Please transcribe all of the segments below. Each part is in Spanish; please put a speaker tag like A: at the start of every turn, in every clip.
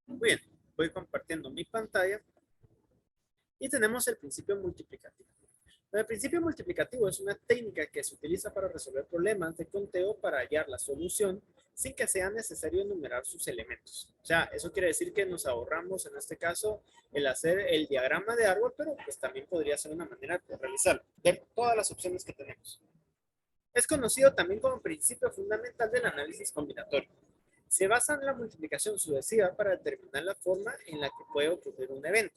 A: Muy bien, voy compartiendo mi pantalla y tenemos el principio multiplicativo. El principio multiplicativo es una técnica que se utiliza para resolver problemas de conteo para hallar la solución sin que sea necesario enumerar sus elementos. O sea, eso quiere decir que nos ahorramos en este caso el hacer el diagrama de árbol, pero pues también podría ser una manera de realizarlo, ver todas las opciones que tenemos. Es conocido también como principio fundamental del análisis combinatorio. Se basa en la multiplicación sucesiva para determinar la forma en la que puede ocurrir un evento.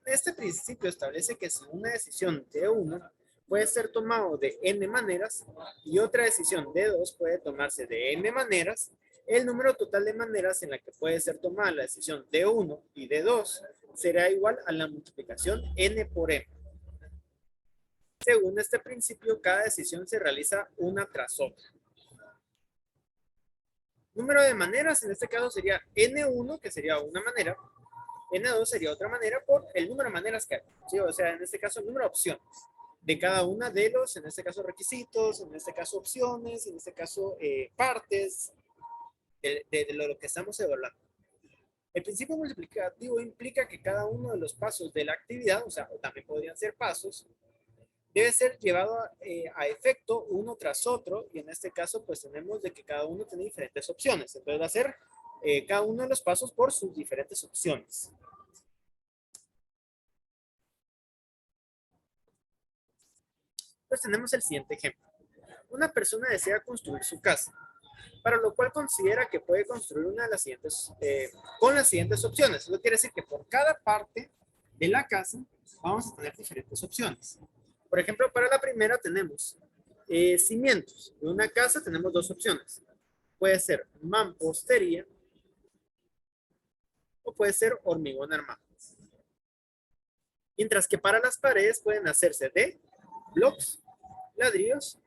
A: Este principio establece que si una decisión de 1 puede ser tomado de n maneras y otra decisión de 2 puede tomarse de n maneras, el número total de maneras en la que puede ser tomada la decisión de 1 y de 2 será igual a la multiplicación n por m. Según este principio, cada decisión se realiza una tras otra. Número de maneras, en este caso sería n1, que sería una manera, n2 sería otra manera por el número de maneras que hay, ¿sí? O sea, en este caso, el número de opciones de cada una de los, en este caso, requisitos, en este caso, opciones, en este caso, partes de lo que estamos evaluando. El principio multiplicativo implica que cada uno de los pasos de la actividad, o sea, también podrían ser pasos, debe ser llevado a efecto uno tras otro, y en este caso, pues tenemos de que cada uno tiene diferentes opciones. Entonces va a ser cada uno de los pasos por sus diferentes opciones. Pues tenemos el siguiente ejemplo. Una persona desea construir su casa, para lo cual considera que puede construir una de las siguientes, con las siguientes opciones. Eso quiere decir que por cada parte de la casa vamos a tener diferentes opciones. Por ejemplo, para la primera tenemos cimientos. De una casa tenemos dos opciones. Puede ser mampostería o puede ser hormigón armado. Mientras que para las paredes pueden hacerse de blocks, ladrillos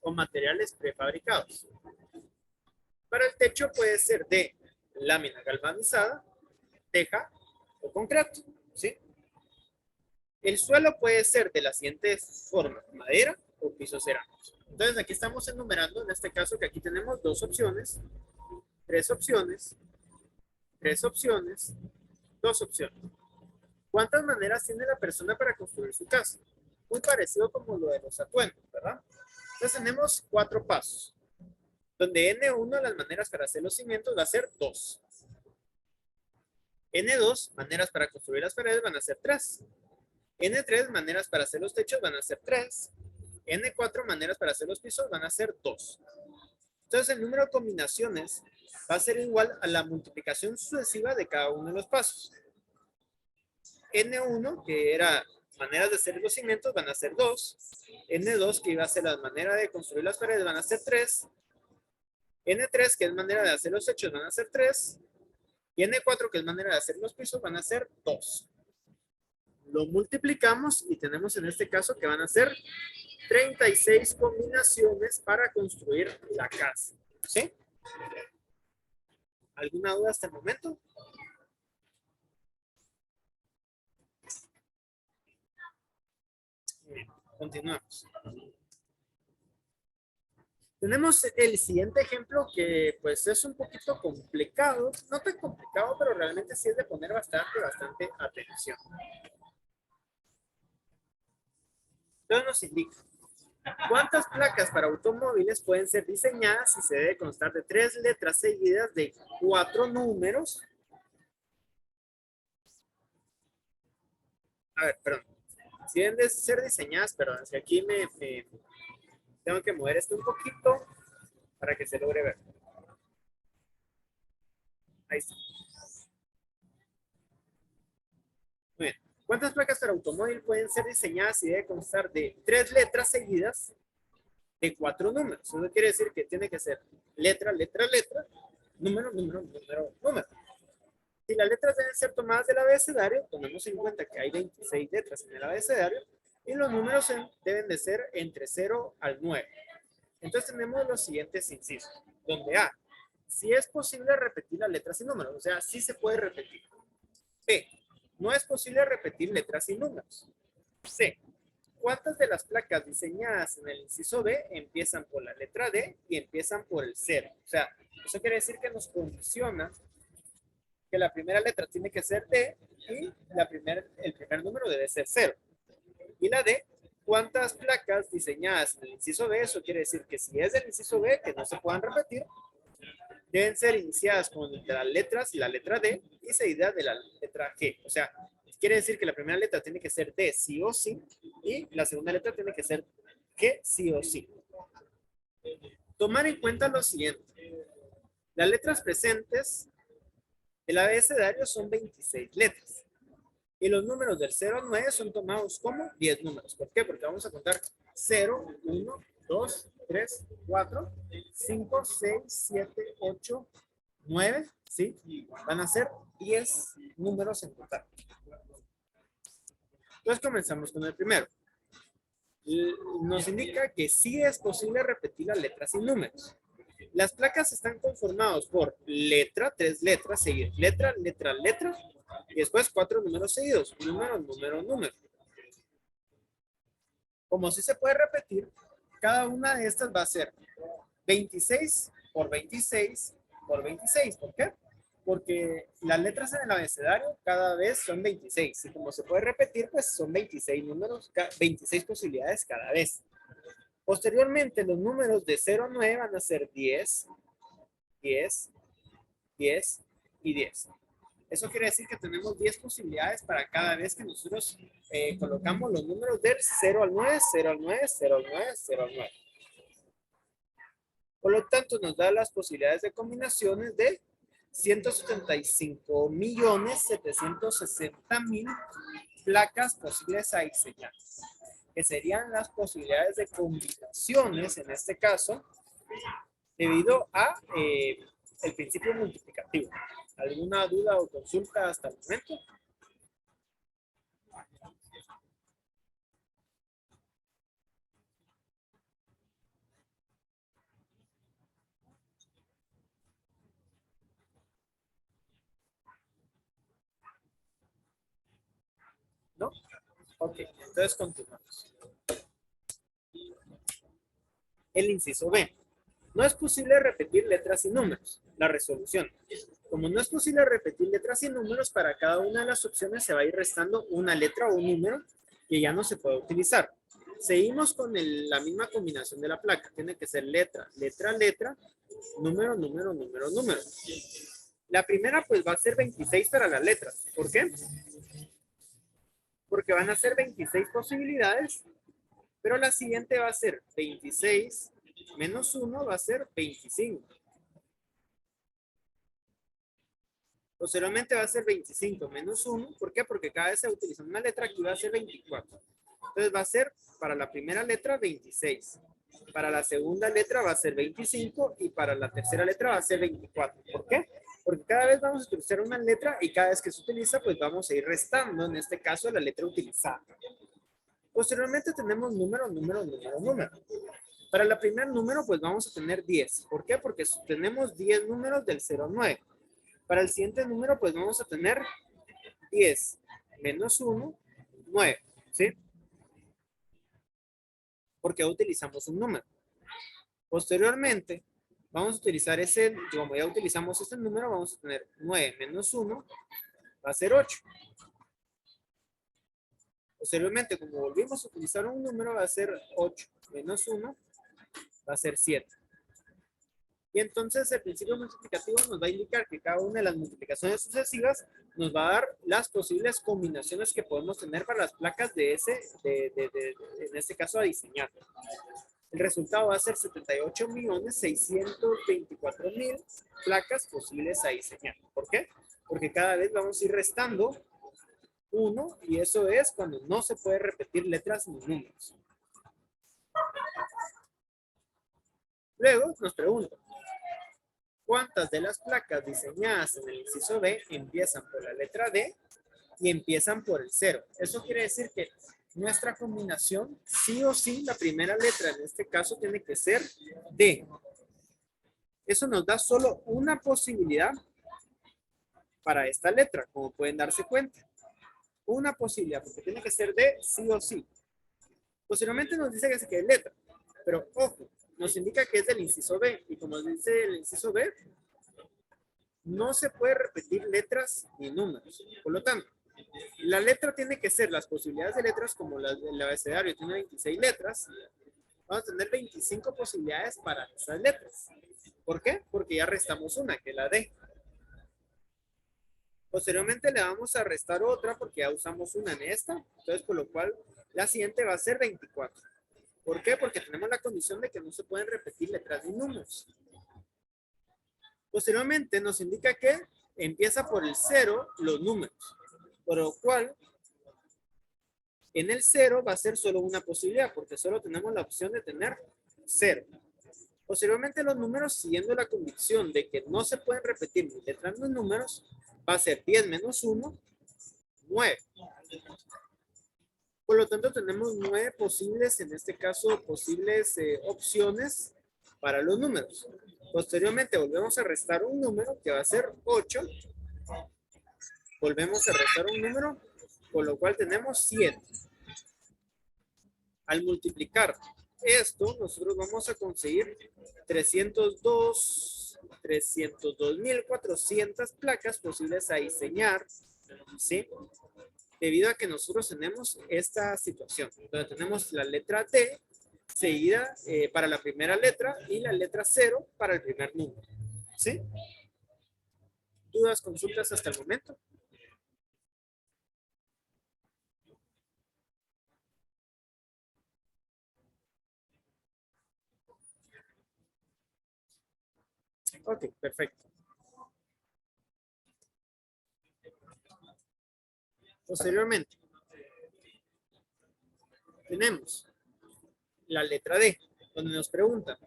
A: o materiales prefabricados. Para el techo puede ser de lámina galvanizada, teja o concreto, ¿sí? El suelo puede ser de las siguientes formas: madera o pisos cerámicos. Entonces aquí estamos enumerando, en este caso, que aquí tenemos dos opciones, tres opciones, tres opciones, dos opciones. ¿Cuántas maneras tiene la persona para construir su casa? Muy parecido como lo de los atuendos, ¿verdad? Entonces tenemos cuatro pasos, donde N1, las maneras para hacer los cimientos, va a ser 2. N2, maneras para construir las paredes, van a ser 3. N3, maneras para hacer los techos, van a ser 3. N4, maneras para hacer los pisos, van a ser 2. Entonces el número de combinaciones va a ser igual a la multiplicación sucesiva de cada uno de los pasos. N1, que era maneras de hacer los cimientos, van a ser 2. N2, que iba a ser la manera de construir las paredes, van a ser 3. N3, que es manera de hacer los techos, van a ser 3. Y N4, que es manera de hacer los pisos, van a ser 2. Lo multiplicamos y tenemos en este caso que van a ser 36 combinaciones para construir la casa. ¿Sí? ¿Alguna duda hasta el momento? Bien, continuamos. Tenemos el siguiente ejemplo que pues es un poquito complicado, no tan complicado, pero realmente sí es de poner bastante atención. Entonces nos indica: ¿cuántas placas para automóviles pueden ser diseñadas si se debe constar de 3 letras seguidas de 4 números? A ver, perdón. Si deben de ser diseñadas, perdón, es que aquí me tengo que mover esto un poquito para que se logre ver. Ahí está. Muy bien. ¿Cuántas placas para automóvil pueden ser diseñadas si debe constar de 3 letras seguidas de 4 números? Eso quiere decir que tiene que ser letra, letra, letra, número, número, número, número. Si las letras deben ser tomadas del abecedario, tomemos en cuenta que hay 26 letras en el abecedario y los números deben de ser entre 0 al 9. Entonces tenemos los siguientes incisos, donde A, si es posible repetir las letras y números, o sea, sí se puede repetir. B, no es posible repetir letras y números. C, ¿cuántas de las placas diseñadas en el inciso B empiezan por la letra D y empiezan por el 0? O sea, eso quiere decir que nos condiciona que la primera letra tiene que ser D y el primer número debe ser 0. Y la D, ¿cuántas placas diseñadas en el inciso B? Eso quiere decir que si es del inciso B, que no se puedan repetir, deben ser iniciadas con las letras y la letra D y seguidas de la letra G. O sea, quiere decir que la primera letra tiene que ser D sí o sí y la segunda letra tiene que ser G sí o sí. Tomar en cuenta lo siguiente. Las letras presentes del abecedario son 26 letras. Y los números del 0 al 9 son tomados como 10 números. ¿Por qué? Porque vamos a contar 0, 1, 2, 3, 4, 5, 6, 7, 8, 9, ¿sí? Van a ser 10 números en total. Entonces comenzamos con el primero. Nos indica que sí es posible repetir las letras y números. Las placas están conformadas por letra, 3 letras, seguir letra, letra, letra, y después 4 números seguidos, número, número, número. Como sí se puede repetir, cada una de estas va a ser 26 por 26 por 26. ¿Por qué? Porque las letras en el abecedario cada vez son 26. Y como se puede repetir, pues son 26 números, 26 posibilidades cada vez. Posteriormente, los números de 0 a 9 van a ser 10, 10, 10 y 10. Eso quiere decir que tenemos 10 posibilidades para cada vez que nosotros colocamos los números del 0 al 9, 0 al 9, 0 al 9, 0 al 9. Por lo tanto, nos da las posibilidades de combinaciones de 175.760.000 placas posibles a diseñar, que serían las posibilidades de combinaciones, en este caso, debido a el principio multiplicativo. ¿Alguna duda o consulta hasta el momento? ¿No? Ok, entonces continuamos. El inciso B. No es posible repetir letras y números. La resolución. Como no es posible repetir letras y números, para cada una de las opciones se va a ir restando una letra o un número que ya no se puede utilizar. Seguimos con la misma combinación de la placa. Tiene que ser letra, letra, letra, número, número, número, número. La primera pues va a ser 26 para las letras. ¿Por qué? Porque van a ser 26 posibilidades, pero la siguiente va a ser 26 menos 1 va a ser 25. Posteriormente va a ser 25 menos 1. ¿Por qué? Porque cada vez se utiliza una letra, aquí va a ser 24. Entonces va a ser para la primera letra 26. Para la segunda letra va a ser 25 y para la tercera letra va a ser 24. ¿Por qué? Porque cada vez vamos a utilizar una letra y cada vez que se utiliza, pues vamos a ir restando, en este caso, la letra utilizada. Posteriormente tenemos número, número, número, número. Para el primer número, pues vamos a tener 10. ¿Por qué? Porque tenemos 10 números del 0 al 9. Para el siguiente número, pues vamos a tener 10 menos 1, 9. ¿Sí? Porque utilizamos un número. Posteriormente, vamos a utilizar como ya utilizamos este número, vamos a tener 9 menos 1, va a ser 8. Posteriormente, como volvimos a utilizar un número, va a ser 8 menos 1, va a ser 7. Y entonces el principio multiplicativo nos va a indicar que cada una de las multiplicaciones sucesivas nos va a dar las posibles combinaciones que podemos tener para las placas en este caso, a diseñar. El resultado va a ser 78.624.000 placas posibles a diseñar. ¿Por qué? Porque cada vez vamos a ir restando 1 y eso es cuando no se puede repetir letras ni números. Luego nos preguntan, ¿cuántas de las placas diseñadas en el inciso B empiezan por la letra D y empiezan por el 0? Eso quiere decir que nuestra combinación, sí o sí, la primera letra en este caso tiene que ser D. Eso nos da solo una posibilidad para esta letra, como pueden darse cuenta. Una posibilidad, porque tiene que ser D sí o sí. Posteriormente nos dice que se quede letra, pero ojo, nos indica que es del inciso B, y como dice el inciso B, no se puede repetir letras ni números. Por lo tanto, la letra tiene que ser las posibilidades de letras, como el abecedario tiene 26 letras, vamos a tener 25 posibilidades para esas letras. ¿Por qué? Porque ya restamos una, que es la D. Posteriormente le vamos a restar otra porque ya usamos una en esta. Entonces, por lo cual, la siguiente va a ser 24. ¿Por qué? Porque tenemos la condición de que no se pueden repetir letras ni números. Posteriormente nos indica que empieza por el 0 los números. Por lo cual, en el 0 va a ser solo una posibilidad, porque solo tenemos la opción de tener 0. Posteriormente los números, siguiendo la convicción de que no se pueden repetir ni letras ni números, va a ser 10 menos 1, 9. Por lo tanto, tenemos 9 posibles, en este caso, posibles opciones para los números. Posteriormente volvemos a restar un número que va a ser 8. Volvemos a restar un número, con lo cual tenemos 7. Al multiplicar esto, nosotros vamos a conseguir 302.400 placas posibles a diseñar, ¿sí? Debido a que nosotros tenemos esta situación, donde tenemos la letra D seguida para la primera letra y la letra 0 para el primer número, ¿sí? ¿Dudas, consultas hasta el momento? Ok, perfecto. Posteriormente, tenemos la letra D, donde nos pregunta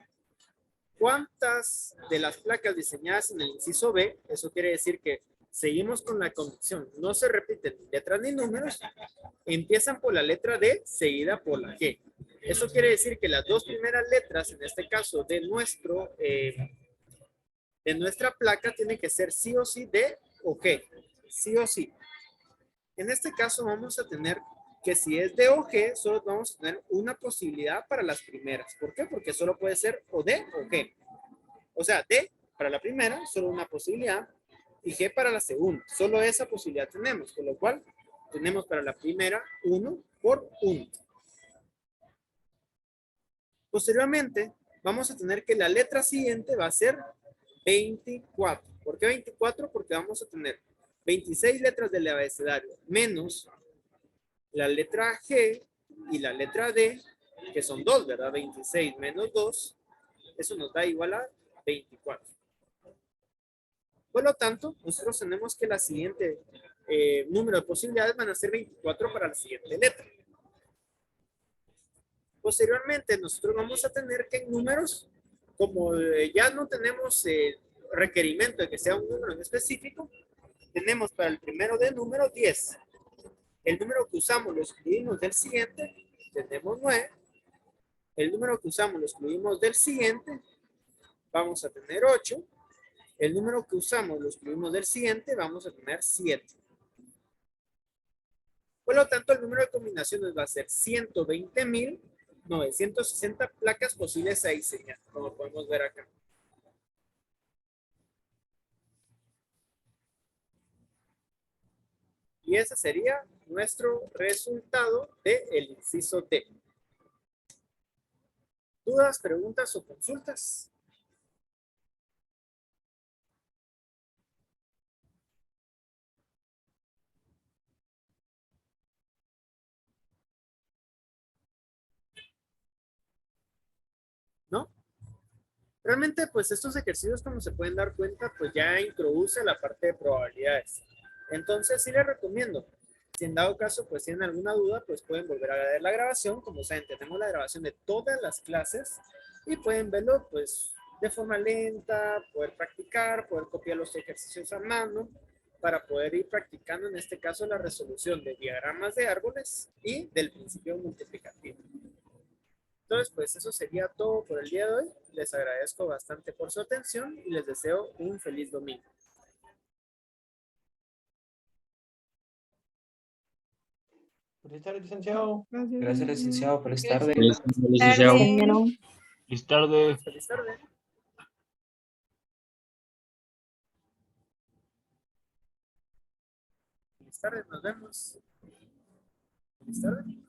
A: ¿cuántas de las placas diseñadas en el inciso B, eso quiere decir que seguimos con la condición, no se repiten letras ni números, empiezan por la letra D seguida por la G? Eso quiere decir que las dos primeras letras, en este caso de nuestra placa, tienen que ser sí o sí D o G, sí o sí. En este caso vamos a tener que si es D o G, solo vamos a tener una posibilidad para las primeras. ¿Por qué? Porque solo puede ser o D o G. O sea, D para la primera, solo una posibilidad, y G para la segunda. Solo esa posibilidad tenemos, con lo cual tenemos para la primera 1 por 1. Posteriormente, vamos a tener que la letra siguiente va a ser 24. ¿Por qué 24? Porque vamos a tener 26 letras del abecedario menos la letra G y la letra D, que son 2, ¿verdad? 26 menos 2, eso nos da igual a 24. Por lo tanto, nosotros tenemos que la siguiente número de posibilidades van a ser 24 para la siguiente letra. Posteriormente, nosotros vamos a tener que en números, como ya no tenemos requerimiento de que sea un número en específico, tenemos para el primero de número 10. El número que usamos lo excluimos del siguiente, tenemos 9. El número que usamos lo excluimos del siguiente, vamos a tener 8. El número que usamos lo excluimos del siguiente, vamos a tener 7. Por lo tanto, el número de combinaciones va a ser 120.960 placas posibles a diseñar, como podemos ver acá. Y ese sería nuestro resultado del inciso D. ¿Dudas, preguntas o consultas? ¿No? Realmente, pues estos ejercicios, como se pueden dar cuenta, pues ya introduce la parte de probabilidades. Entonces, sí les recomiendo. Si en dado caso, pues tienen alguna duda, pues pueden volver a ver la grabación. Como saben, tenemos la grabación de todas las clases y pueden verlo, pues, de forma lenta, poder practicar, poder copiar los ejercicios a mano para poder ir practicando, en este caso, la resolución de diagramas de árboles y del principio multiplicativo. Entonces, pues eso sería todo por el día de hoy. Les agradezco bastante por su atención y les deseo un feliz domingo.
B: Buenas tardes, licenciado.
C: Gracias, licenciado. Feliz tarde.
D: Licenciado.
B: Feliz tarde.
A: Feliz tarde. Feliz tarde, nos vemos. Feliz tarde.